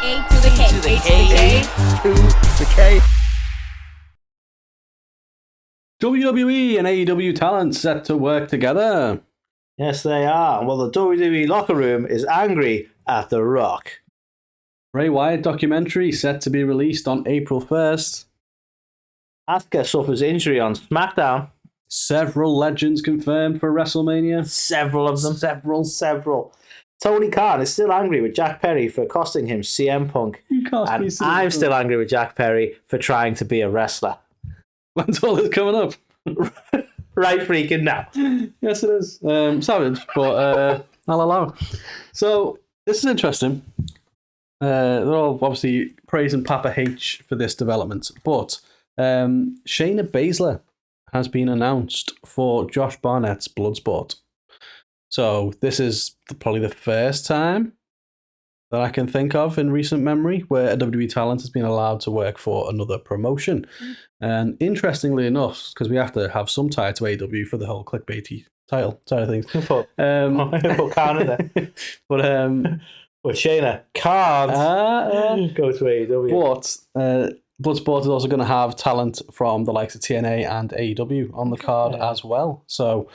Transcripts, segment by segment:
A to the K. A to the K. A to the K. WWE and AEW talent set to work together. Yes, they are. Well, the WWE locker room is angry at The Rock. Bray Wyatt documentary set to be released on April 1st. Asuka suffers injury on Smackdown. Several legends confirmed for WrestleMania. Several of them. Several. Tony Khan is still angry with Jack Perry for costing him CM Punk. And I'm still angry with Jack Perry for trying to be a wrestler. When's all this coming up? Right freaking now. Yes, it is. Savage, but I'll allow. So, this is interesting. They're all obviously praising Papa H for this development, but Shayna Baszler has been announced for Josh Barnett's Bloodsport. So this is probably the first time that I can think of in recent memory where a WWE talent has been allowed to work for another promotion. And interestingly enough, because we have to have some tie to AEW for the whole clickbaity title side of things. Put Khan in there. But Shayna can't go to AEW. But Bloodsport is also going to have talent from the likes of TNA and AEW on the card as well. So,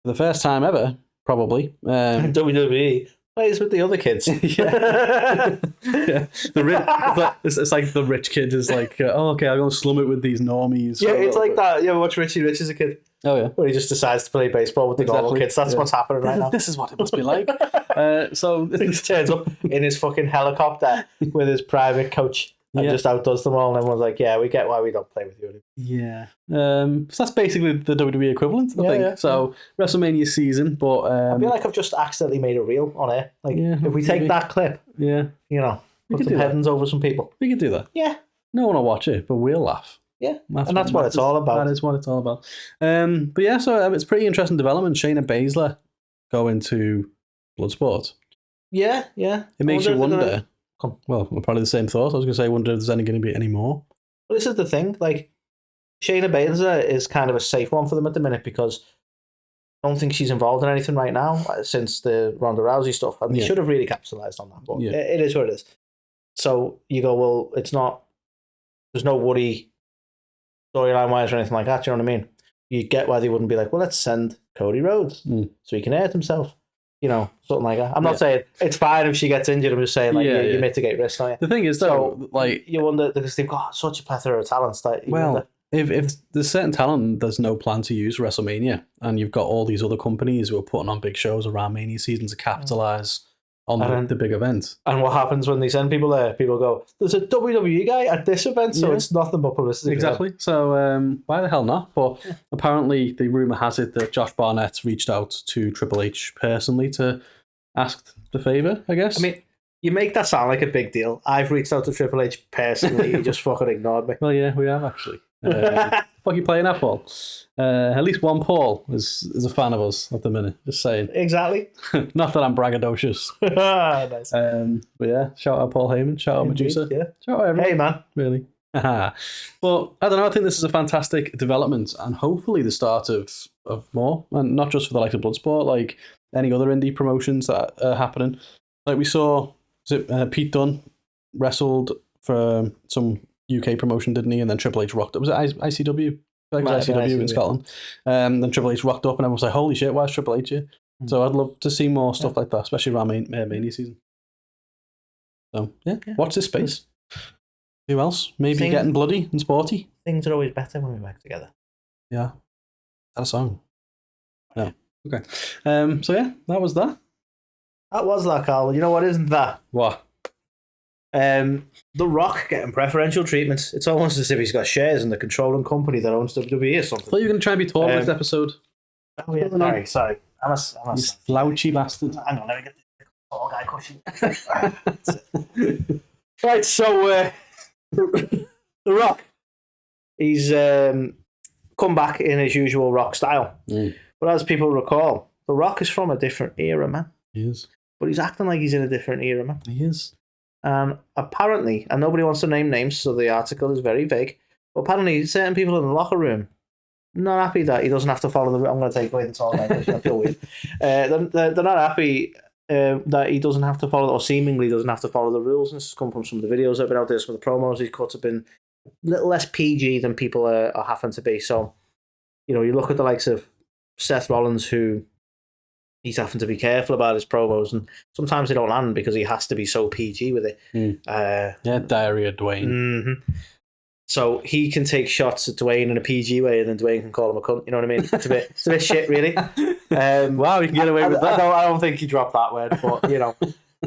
for the first time ever, probably. WWE plays with the other kids. Yeah. It's like the rich kid is like, oh, okay, I'm going to slum it with these normies. Yeah, it's like that. You ever watch Richie Rich as a kid? Oh, yeah. Where he just decides to play baseball with the normal kids. That's what's happening right now. This is what it must be like. So he just turns up in his fucking helicopter with his private coach and just outdoes them all. And everyone's like, yeah, we get why we don't play with you. Yeah. So that's basically the WWE equivalent, I think. Yeah. So WrestleMania season, but... I feel like I've just accidentally made a reel on air. Like, if we take that clip, put some headings over some people. We could do that. Yeah. No one will watch it, but we'll laugh. Yeah, that's what it's all about. That is what it's all about. But yeah, so it's pretty interesting development. Shayna Baszler going to Bloodsport. Yeah. It makes you wonder. Well, probably the same thought. I was going to say, I wonder if there's going to be any more. Well, this is the thing. Like, Shayna Baszler is kind of a safe one for them at the minute because I don't think she's involved in anything right now since the Ronda Rousey stuff. And they should have really capitalized on that. But it is what it is. So you go, well, it's not, there's no worry storyline wise or anything like that. Do you know what I mean? You get why they wouldn't be like, well, let's send Cody Rhodes so he can hurt himself. You know, something like that. I'm not saying it's fine if she gets injured. I'm just saying, like, you mitigate risk, don't you? The thing is, though, like, you wonder because they've got such a plethora of talents that. If there's certain talent, there's no plan to use WrestleMania, and you've got all these other companies who are putting on big shows around Mania season to capitalize on the big event. And what happens when they send people there? People go, there's a WWE guy at this event, so it's nothing but publicity. Exactly. So why the hell not? But apparently the rumour has it that Josh Barnett reached out to Triple H personally to ask the favour, I guess. I mean, you make that sound like a big deal. I've reached out to Triple H personally. He just fucking ignored me. Well, yeah, we have actually. Fuck you playing that, Paul? At least one Paul is a fan of us at the minute. Just saying. Exactly. Not that I'm braggadocious. Nice. But yeah, shout out Paul Heyman, shout out Medusa. Yeah. Shout out everyone. Hey, man. Really. But I don't know, I think this is a fantastic development and hopefully the start of more. And not just for the likes of Bloodsport, like any other indie promotions that are happening. Like we saw, Pete Dunne wrestled for some UK promotion, didn't he? And then Triple H rocked up. Was it ICW? I think it was ICW in Scotland. Then Triple H rocked up and everyone was like, holy shit, why is Triple H here? So I'd love to see more stuff like that, especially around Mania season. So, watch this space. Who else? Maybe getting bloody and sporty. Things are always better when we work together. Yeah. Is that a song? No. Okay. So yeah, that was that. That was that, Carl. You know what isn't that? What? The Rock getting preferential treatment. It's almost as if he's got shares in the controlling company that owns WWE or something. I thought you were going to try and be tall this episode. Oh yeah, sorry. I'm a you slouchy bastard. Hang on, let me get the tall guy cushion. Right, so The Rock, he's come back in his usual Rock style. But as people recall, The Rock is from a different era, man. He is. But he's acting like he's in a different era, man. He is. Apparently, and nobody wants to name names, so the article is very vague, but apparently certain people in the locker room not happy that he doesn't have to follow the... I'm going to take away the tall guy, I feel weird. They're not happy that he doesn't have to follow, or seemingly doesn't have to follow the rules. And this has come from some of the videos that have been out there, some of the promos he's cut have been a little less PG than people are having to be. So, you look at the likes of Seth Rollins, who he's having to be careful about his promos, and sometimes they don't land because he has to be so PG with it. Diarrhea Dwayne. Mm-hmm. So he can take shots at Dwayne in a PG way, and then Dwayne can call him a cunt. You know what I mean? It's a bit shit, really. Wow, you can get away with that. I don't think he dropped that word, but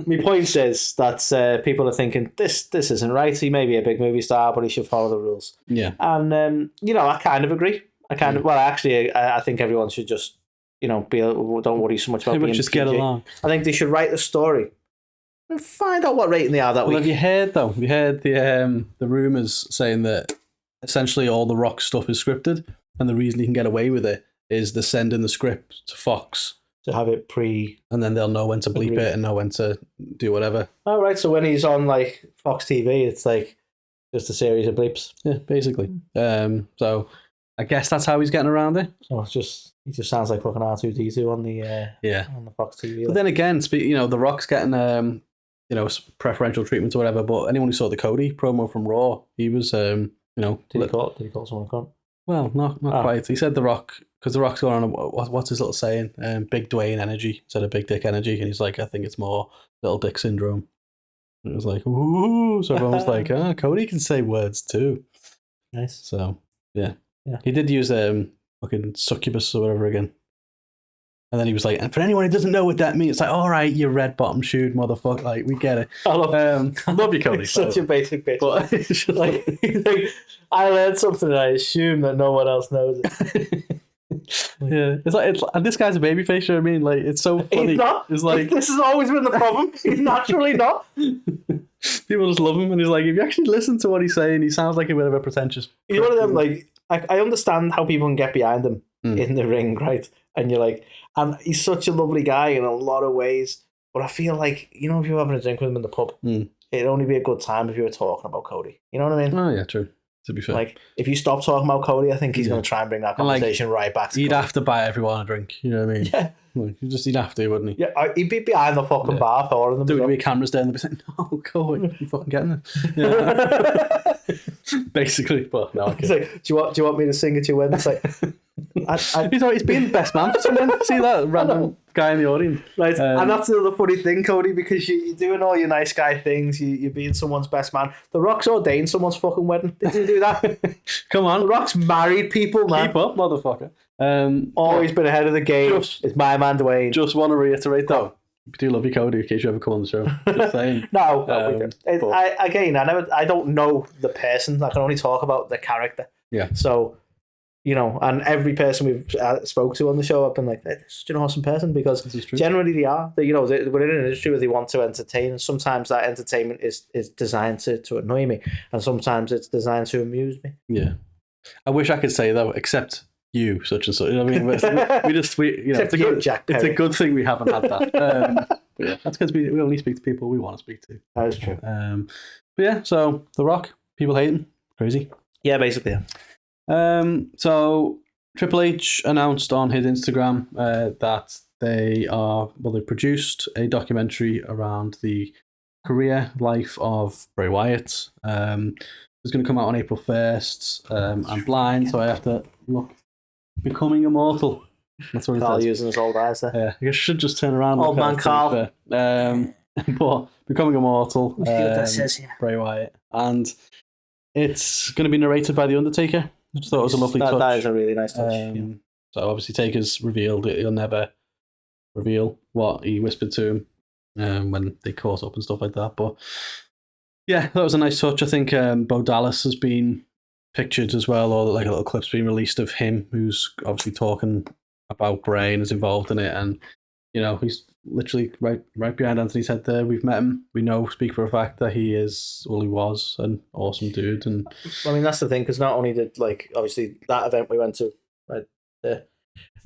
my point is that people are thinking this isn't right. He may be a big movie star, but he should follow the rules. Yeah, and I kind of agree. I think everyone should just don't worry so much about being just PG. get along. I think they should write the story and find out what rating they are that week. Have you heard the rumours saying that essentially all the Rock stuff is scripted, and the reason he can get away with it is they're sending the script to Fox to have it and then they'll know when to bleep it and know when to do whatever. Oh, right. So when he's on like Fox TV, it's like just a series of bleeps. Yeah, basically. So I guess that's how he's getting around it. So he just sounds like fucking R2-D2 on the Fox TV. But then again, the Rock's getting preferential treatment or whatever. But anyone who saw the Cody promo from Raw, he was Did he call someone a cunt? Well, not quite. He said The Rock, because The Rock's going on what's his little saying? Big Dwayne energy instead of big dick energy, and he's like, I think it's more little dick syndrome. And it was like, ooh. So everyone was like, Cody can say words too. Nice. So yeah. He did use fucking succubus or whatever again. And then he was like, and for anyone who doesn't know what that means, it's like, all right, you red bottom shoe motherfucker, like we get it. I love you, Cody. Such a basic bitch. But like, I learned something and I assume that no one else knows it. Yeah, and this guy's a babyface. You know what I mean? Like, it's so funny. He's not. It's like this has always been the problem. He's naturally not. People just love him, and he's like, if you actually listen to what he's saying, he sounds like a bit of a pretentious. He's one of them. Like, I understand how people can get behind him in the ring, right? And you're like, and he's such a lovely guy in a lot of ways. But I feel like, if you were having a drink with him in the pub, it'd only be a good time if you were talking about Cody. You know what I mean? Oh yeah, true. To be fair, like if you stop talking about Cody, I think he's going to try and bring that conversation right back to he'd Cody. have to buy everyone a drink. You know what I mean? Yeah. He'd have to, wouldn't he? Yeah, he'd be behind the fucking bar for them. There would be cameras there and they'd be saying, no, Cody, you fucking getting it. Yeah. Basically, but no, okay. Like, do you want me to sing at your wedding? It's like, he's been the best man for someone. See that random guy in the audience, right? And that's the other funny thing, Cody, because you're doing all your nice guy things. You're being someone's best man. The Rock's ordained someone's fucking wedding. Did you do that? Come on, The Rock's married people, man. Keep up, motherfucker. Always been ahead of the game. It's my man, Dwayne. Just want to reiterate though. We do love you, Cody, in case you ever come on the show. Just saying. No, we do. I don't know the person. I can only talk about the character. Yeah. So, and every person we've spoke to on the show, I've been like, they're such an awesome person, because generally they are. We're in an industry where they want to entertain, and sometimes that entertainment is designed to annoy me, and sometimes it's designed to amuse me. Yeah. I wish I could say though, except you, such and such. You know what I mean? It's a good thing we haven't had that. Yeah, that's because we only speak to people we want to speak to. That is true. But yeah, so The Rock, people hate him. Crazy. Yeah, basically. Yeah. So Triple H announced on his Instagram that they produced a documentary around the career life of Bray Wyatt. It's going to come out on April 1st. I'm blind, so I have to look. Becoming Immortal. That's what Carl using his old eyes there. Yeah, I should just turn around. Old man Carl. But Becoming Immortal. See what that says here. Bray Wyatt. And it's going to be narrated by The Undertaker. I just thought it was a lovely touch. That is a really nice touch. So obviously Taker's revealed that he'll never reveal what he whispered to him when they caught up and stuff like that. But yeah, that was a nice touch. I think Bo Dallas has been pictured as well, or like a little clip's being released of him, who's obviously talking about Bray and is involved in it, and he's literally right behind Anthony's head there. We've met him. We speak for a fact that he was an awesome dude. And I mean, that's the thing, because not only did obviously that event we went to right there,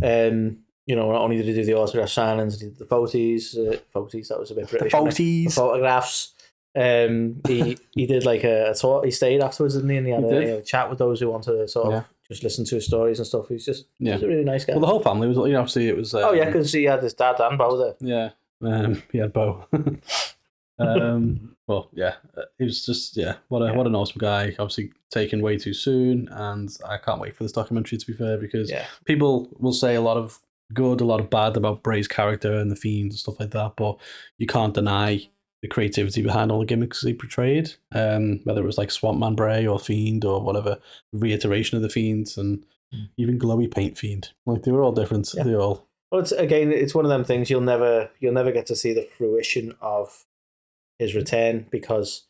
not only did he do the autograph signings, he did the photos, that was a bit British. The photographs. He did like a tour. He stayed afterwards, didn't he? And he had a chat with those who wanted to sort of just listen to his stories and stuff. He's a really nice guy. Well, the whole family was, obviously it was. Because he had his dad and Bo there. Yeah, He had Bo. Well, yeah, he was just what an awesome guy. Obviously taken way too soon, and I can't wait for this documentary. To be fair, because people will say a lot of good, a lot of bad about Bray's character and the Fiend and stuff like that, but you can't deny the creativity behind all the gimmicks he portrayed. Whether it was like Swamp Man Bray or Fiend or whatever reiteration of the Fiends, and even Glowy Paint Fiend, like they were all different. They all. Well, it's one of them things you'll never get to see the fruition of his return, because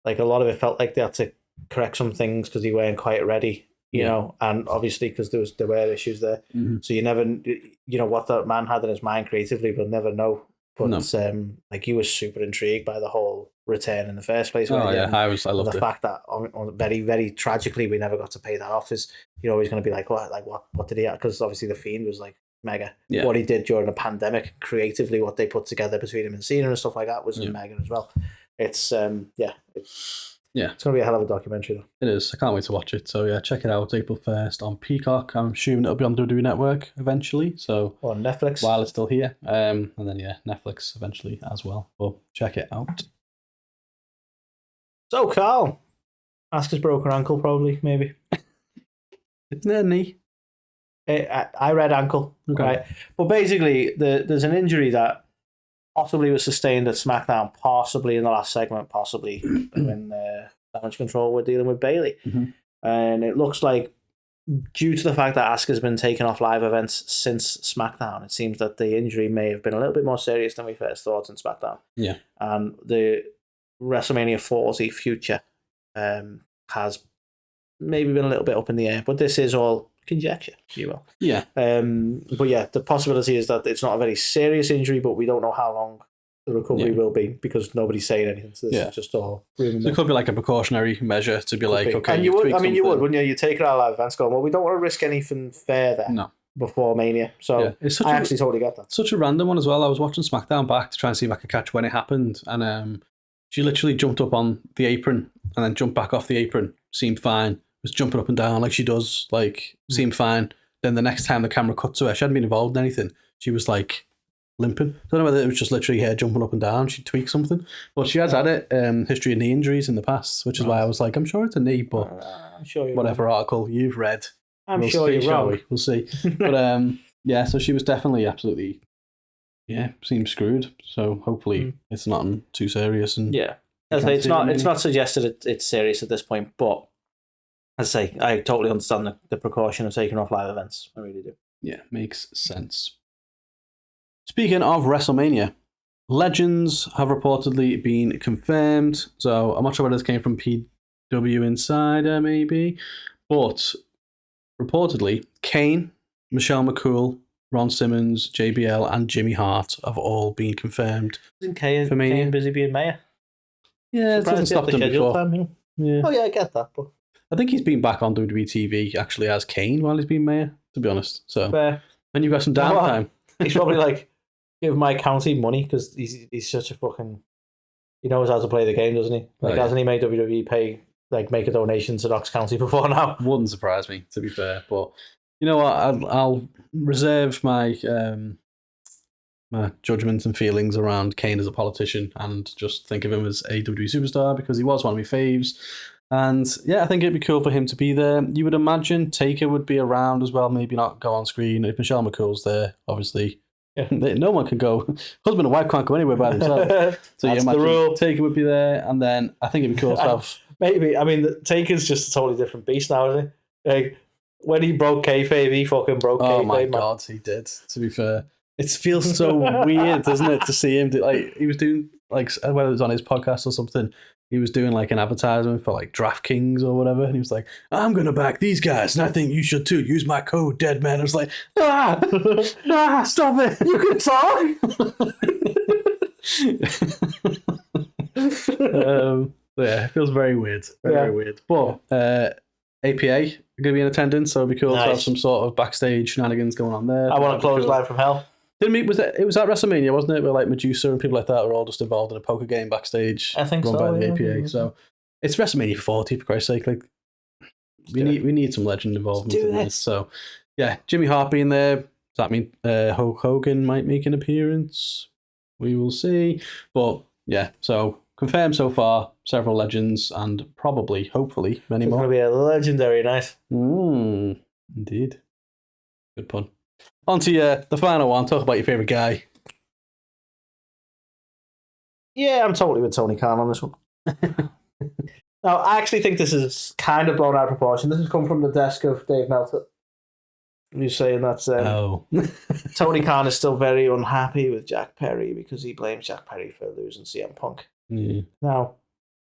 like a lot of it felt like they had to correct some things because he weren't quite ready, you know, and obviously because there were issues there. So you never, what that man had in his mind creatively, we'll never know. But like he was super intrigued by the whole return in the first place. I loved the fact that very, very tragically we never got to pay that off. Is you're always going to be like, what did he have? Because obviously the Fiend was like mega. What he did during the pandemic, creatively, what they put together between him and Cena and stuff like that was mega as well. It's it's gonna be a hell of a documentary though. It is. I can't wait to watch it. So check it out April 1st on Peacock. I'm assuming it'll be on WWE Network eventually. So or on Netflix while it's still here. And then Netflix eventually as well. But check it out. So Carl, Asuka's broke her ankle probably, maybe. Isn't it a knee? I read ankle, okay. Right? But basically, there's an injury that possibly was sustained at SmackDown, possibly in the last segment, possibly when Damage Control were dealing with Bayley. And it looks like, due to the fact that Asuka's been taken off live events since SmackDown, it seems that the injury may have been a little bit more serious than we first thought in SmackDown. Yeah. And the WrestleMania 40 future has maybe been a little bit up in the air, but this is all conjecture, if you will. Yeah. But the possibility is that it's not a very serious injury, but we don't know how long the recovery will be because nobody's saying anything. So this is just all. So it could be like a precautionary measure to be like, okay, and you would, wouldn't you? You take it out of live events, going, well, we don't want to risk anything further. No. Before Mania, so I actually totally get that. Such a random one as well. I was watching SmackDown back to try and see if I could catch when it happened, and she literally jumped up on the apron and then jumped back off the apron. Seemed fine. Was jumping up and down like she does. Like seemed fine. Then the next time the camera cut to her, she hadn't been involved in anything. She was like limping. I don't know whether it was just literally her jumping up and down. She tweaked something, but she has had it history of knee injuries in the past, which is why I was like, I'm sure it's a knee, but I'm sure whatever article you've read. I'm sure you're wrong. We'll see. But so she was definitely absolutely seemed screwed. So hopefully it's not too serious. And it's not suggested it's serious at this point, but as I say, I totally understand the precaution of taking off live events. I really do. Yeah, makes sense. Speaking of WrestleMania, legends have reportedly been confirmed. So I'm not sure whether this came from PW Insider, maybe, but reportedly, Kane, Michelle McCool, Ron Simmons, JBL, and Jimmy Hart have all been confirmed. Isn't Kane busy being mayor? Yeah, it doesn't stop them before. Yeah. Oh yeah, I get that. But I think he's been back on WWE TV actually as Kane while he's been mayor, to be honest. So and you've got some downtime. He's probably like, give my county money because he's such a fucking. He knows how to play the game, doesn't he? Like, hasn't he made WWE make a donation to Knox County before now? Wouldn't surprise me, to be fair. But you know what? I'll reserve my my judgments and feelings around Kane as a politician and just think of him as a WWE superstar because he was one of my faves. And I think it'd be cool for him to be there. You would imagine Taker would be around as well, maybe not go on screen. If Michelle McCool's there, obviously, no one can go. Husband and wife can't go anywhere by themselves. So you imagine the rule. Taker would be there, and then I think it'd be cool to have. Maybe, I mean, Taker's just a totally different beast now, isn't he? Like, when he broke kayfabe, he fucking broke kayfabe. Oh my God, he did, to be fair. It feels so weird, doesn't it, to see him do, like, he was doing, like, whether it was on his podcast or something, he was doing, like, an advertisement for, like, DraftKings or whatever, and he was like, I'm going to back these guys, and I think you should too. Use my code, Deadman. I was like, stop it. You can talk. It feels very weird. Very weird. But APA are going to be in attendance, so it'd be cool to have some sort of backstage shenanigans going on there. I want to close Live from Hell. It was at WrestleMania, wasn't it? Where like Medusa and people like that were all just involved in a poker game backstage. I think run so. By the APA. So it's WrestleMania 40, for Christ's sake. Like we need some legend involvement in this. So Jimmy Hart being there. Does that mean Hulk Hogan might make an appearance? We will see. But yeah, so confirmed so far, several legends and probably, hopefully, many It's more. going to be a legendary night. Indeed. Good pun. On to the final one. Talk about your favourite guy. Yeah, I'm totally with Tony Khan on this one. Now, I actually think this is kind of blown out of proportion. This has come from the desk of Dave Meltzer. He's saying that Tony Khan is still very unhappy with Jack Perry because he blames Jack Perry for losing CM Punk. Yeah. Now,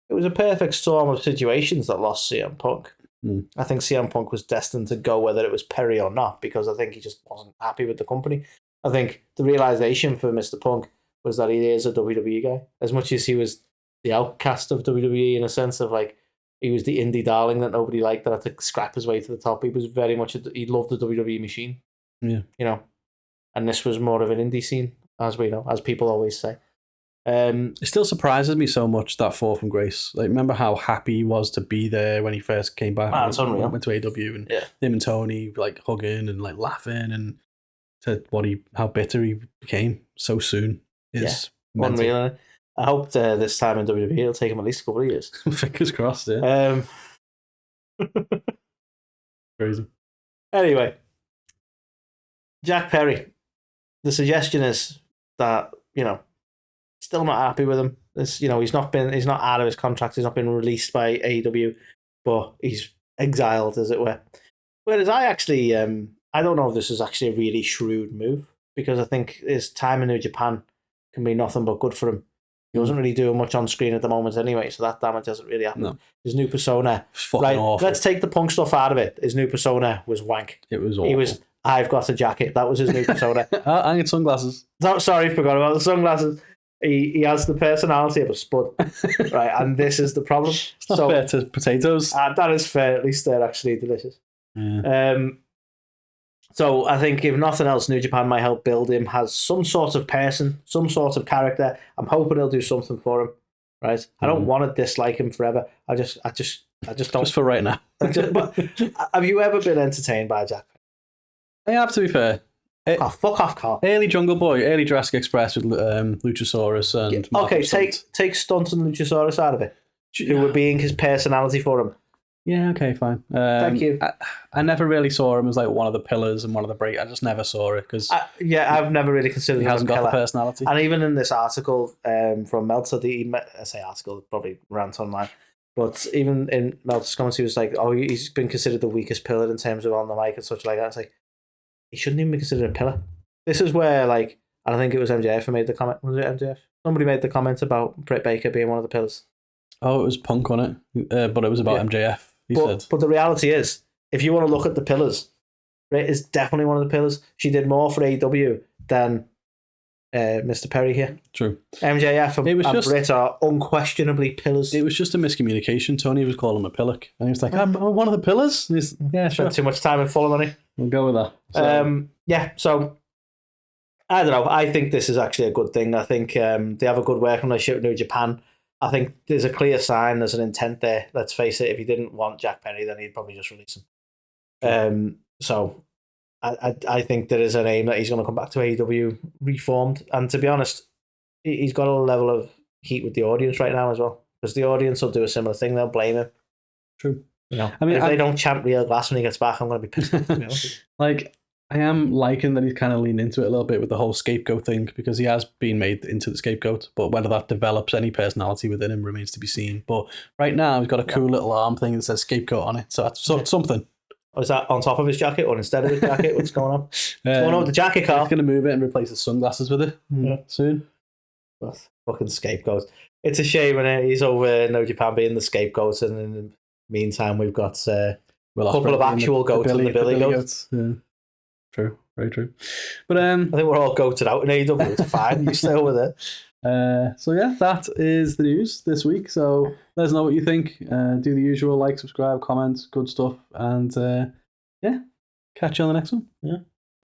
it was a perfect storm of situations that lost CM Punk. I think CM Punk was destined to go whether it was Perry or not, because I think he just wasn't happy with the company. I think the realization for Mr. Punk was that he is a WWE guy. As much as he was the outcast of WWE in a sense of like, he was the indie darling that nobody liked, that had to scrap his way to the top. He was very much, he loved the WWE machine. Yeah. You know, and this was more of an indie scene, as we know, as people always say. It still surprises me so much, that fall from grace. Like, remember how happy he was to be there when he first came back? It's unreal. Went to AEW, and him and Tony like hugging and like laughing, and to how bitter he became so soon is unreal. I hope this time in WWE it'll take him at least a couple of years. Fingers crossed, yeah. Crazy. Anyway, Jack Perry. The suggestion is that, still not happy with him. He's not out of his contract. He's not been released by AEW, but he's exiled, as it were. Whereas I actually, I don't know if this is actually a really shrewd move, because I think his time in New Japan can be nothing but good for him. He wasn't really doing much on screen at the moment anyway, so that damage hasn't really happened. No. His new persona, right? Awful. Let's take the Punk stuff out of it. His new persona was wank. It was awful. He was, I've got a jacket. That was his new persona. I need sunglasses. Sorry, forgot about the sunglasses. He has the personality of a spud, right? And this is the problem. It's not fair to potatoes. That is fair. At least they're actually delicious. Yeah. So I think if nothing else, New Japan might help build him, has some sort of person, some sort of character. I'm hoping he'll do something for him, right? I don't want to dislike him forever. I just don't. Just for right now. But have you ever been entertained by Jack? I have, to be fair. Fuck off, Carl. Early Jungle Boy, early Jurassic Express with Luchasaurus and okay, take Stunt and Luchasaurus out of it. Who were being his personality for him. Yeah, okay, fine. Thank you. I never really saw him as like one of the pillars and one of the break. I just never saw it because I've never really considered he hasn't got the personality. And even in this article from Meltzer, I say article, probably rant online, but even in Meltzer's comments, he was like, "Oh, he's been considered the weakest pillar in terms of on the mic and such like that." It's like, he shouldn't even be considered a pillar. This is where, like, and I think it was MJF who made the comment. Was it MJF? Somebody made the comment about Britt Baker being one of the pillars. Oh, it was Punk on it, but it was about MJF. But the reality is, if you want to look at the pillars, Britt is definitely one of the pillars. She did more for AEW than Mr. Perry here. True. MJF and Britt are unquestionably pillars. It was just a miscommunication. Tony was calling him a pillock, and he was like, "I'm one of the pillars." And yeah, sure. Spent too much time in Fulham on it. We'll go with that. So I don't know. I think this is actually a good thing. I think they have a good working relationship with New Japan. I think there's a clear sign, there's an intent there. Let's face it, if he didn't want Jack Perry, then he'd probably just release him. So I think there is an aim that he's going to come back to AEW reformed. And to be honest, he's got a level of heat with the audience right now as well, because the audience will do a similar thing. They'll blame him. True. I mean, if they don't champ real glass when he gets back, I'm going to be pissed off, to be honest. Like, I am liking that he's kind of leaned into it a little bit with the whole scapegoat thing, because he has been made into the scapegoat, but whether that develops any personality within him remains to be seen. But right now, he's got a cool little arm thing that says scapegoat on it, so that's something. Or is that on top of his jacket or instead of his jacket? What's going on? What's going on with the jacket, Carl? He's going to move it and replace his sunglasses with it soon. That's fucking scapegoat. It's a shame when he's over New Japan being the scapegoat, and in the meantime, we've got a couple of actual goats and the Billy goats. Yeah. True, very true. But I think we're all goated out in AEW. It's fine. You stay with it. So yeah, that is the news this week. So let us know what you think. Do the usual, like, subscribe, comment, good stuff, and catch you on the next one. Yeah.